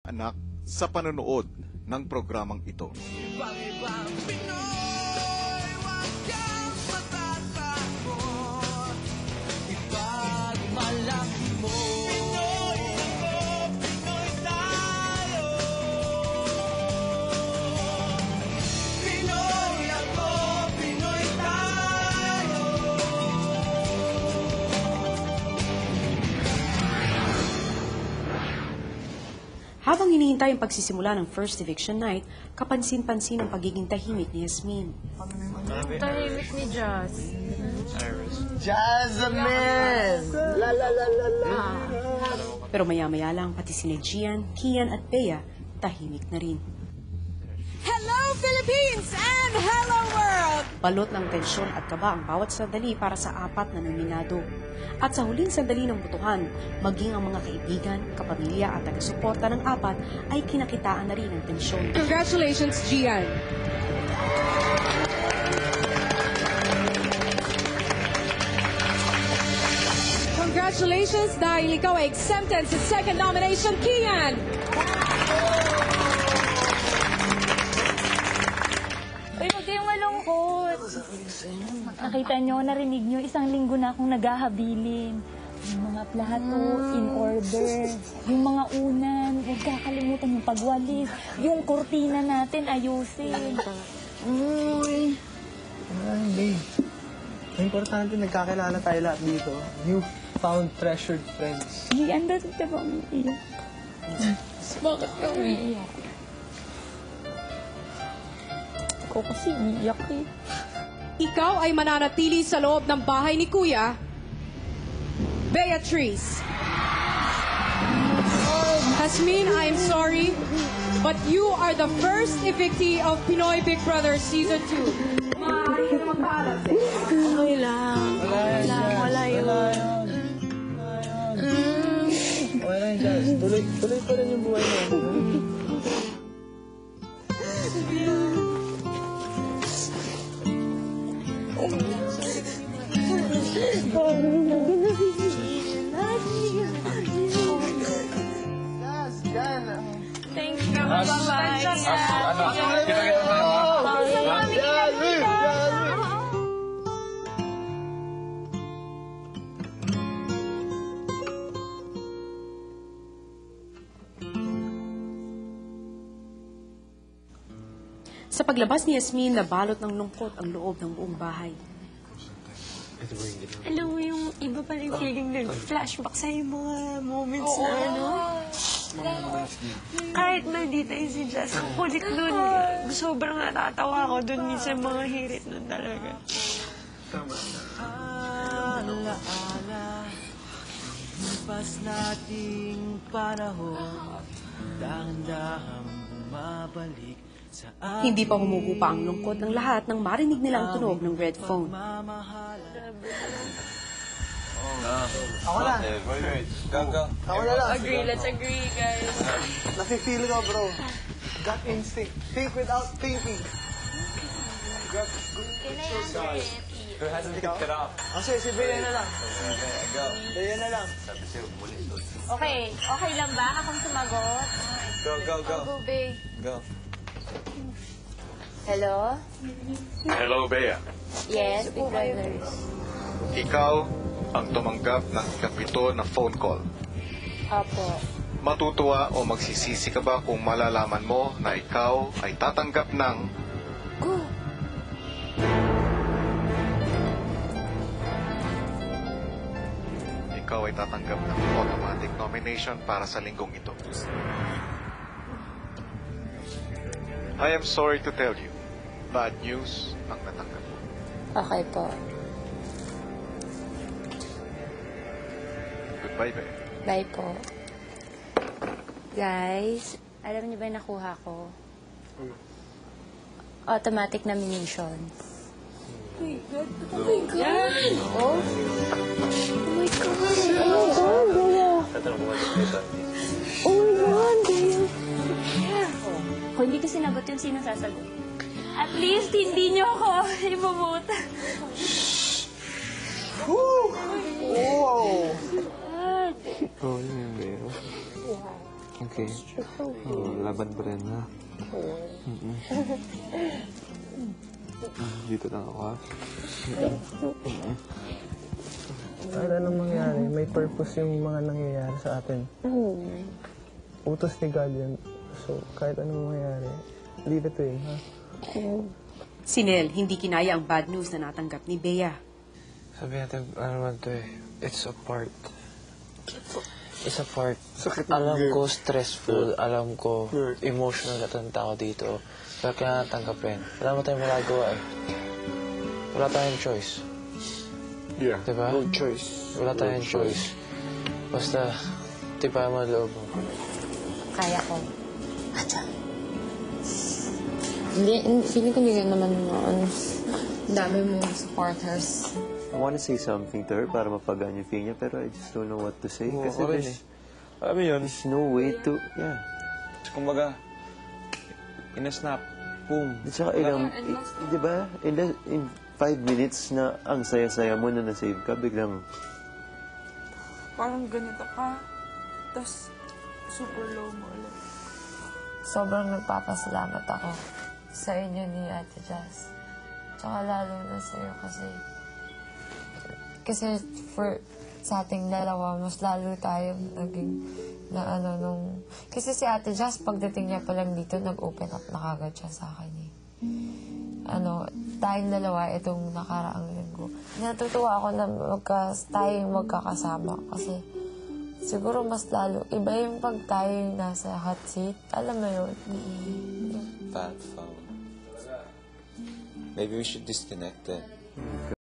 anak sa panonood ng programang ito. Ibang-ibang Pinoy, huwag kang matatakot. Ipagmalaki mo. Pinoy ako, Pinoy tayo. Pinoy ako, Pinoy tayo. Habang hinihintay ang pagsisimula ng first eviction night, kapansin-pansin ang pagiging tahimik ni Yasmin. Tahimik ni Jazz. Jasmine! La la la la la. Pero maya-maya lang pati sina Gian, Kian at Bea tahimik na rin. Hello, Philippines! And hello, world! Balot ng tensyon at kaba ang bawat sandali para sa apat na nominado. At sa huling sandali ng botohan, maging ang mga kaibigan, kapamilya at taga-suporta ng apat ay kinakitaan na rin ng tensyon. Congratulations, Gian. Congratulations dahil ikaw ay exempted sa second nomination, Kian! Uy, huwag kayong malungkot. Nakita nyo, narinig nyo, isang linggo na akong naghahabilin. Yung mga plato, in order. Yung mga unan, huwag kakalimutan yung pagwalis. Yung kurtina natin, ayusin. Uy! Ay, babe. Ang importante, nagkakilala tayo lahat dito. New found treasured friends. Gian, bakit ka ba umiiyak? Bakit ka umiiyak? Ako kasi umiiyak eh. Ikaw ay mananatili sa loob ng bahay ni Kuya, Beatrice. Hasmin, I am sorry, but you are the first evictee of Pinoy Big Brother Season 2. Okay lang. Wala yun. Wala yun, Jazz. Tuloy pa rin yung buhay mo. Jazz, yan. Thank you. Bye-bye. Sa paglabas ni Yasmin, nabalot ng lungkot ang loob ng buong bahay. Alam mo yung iba pa rin feeling nag-flashback sa yung mga moments na ano. Kahit nandito yung si Jess, ang kulit nun. Sobrang natatawa ako dun minsan mga hirit nun talaga. Alaala, lipas nating panahon, dahan-dahang bumabalik sa Hindi pa humuhupa ang lungkot ng lahat nang marinig nila ang tunog ng red phone. Ako na. Ako na lang. Agree, let's agree, guys. Nafe-feel ko, bro. Gut instinct. Think without thinking. Sige, si Bea na lang. Bea na lang. Okay, okay lang ba? Akong sumagot? Go. Go, babe. Go. Hello? Hello, Bea. Yes, Big Brothers. Ikaw ang tumanggap ng ikapito na phone call. Opo. Matutuwa o magsisisi ka ba kung malalaman mo na ikaw ay tatanggap ng ikaw ay tatanggap ng automatic nomination para sa linggong ito. I am sorry to tell you, bad news ang natanggap mo. Okay po. Goodbye, Bea. Bye po. Guys, alam niyo ba yung nakuha ko? Automatic nomination. Kung hindi ko sinagot yung sino sasagot. At least, hindi niyo ako ibubuta. Wow! Ah, Oh, yun yung Bea. Okay. Oh, laban pa rin, ha? Dito lang ako, ha? Kahit anong mangyari, may purpose yung mga nangyayari sa atin. Utos ni God yan. So, kahit anong mangyari, leave it to Him, ha? Si Nel, hindi kinaya ang bad news na natanggap ni Bea. Sabi natin, ano naman to eh, it's a part. It's a part. Alam ko stressful, alam ko emotional natanda ako dito. Pero kailangan tanggapin. Wala mo tayong magagawa eh. Wala tayong choice. Yeah. Diba? No choice. Wala tayong choice. Basta, tipa mo ang loob mo. Kaya ko. Hindi, feeling ko hindi ka naman dami mong supporters. I want to say something to her para mapagaan yung feeling niya, pero I just don't know what to say. Oo, Kasi ako rin Alam mo yun? there's no way to, Kumbaga, in a snap, boom. At saka di ba, in 5 minutes na ang saya-saya mo na na-save ka, biglang, Parang ganito ka, tapos super low mo ulit. Sobrang nagpapasalamat ako sa inyo ni Ate Jazz. Tsaka lalo na sa'yo kasi sa ating dalawa, mas lalo tayong naging kasi si Ate Jazz, pagdating niya pa lang dito, nag-open up na kagad siya sa akin eh. Tayong dalawa, itong nakaraang linggo. Natutuwa ako na tayong magkakasama kasi siguro mas lalo, iba yung pag tayo nasa hot seat. Alam mo yun? Bad phone. Maybe we should disconnect it.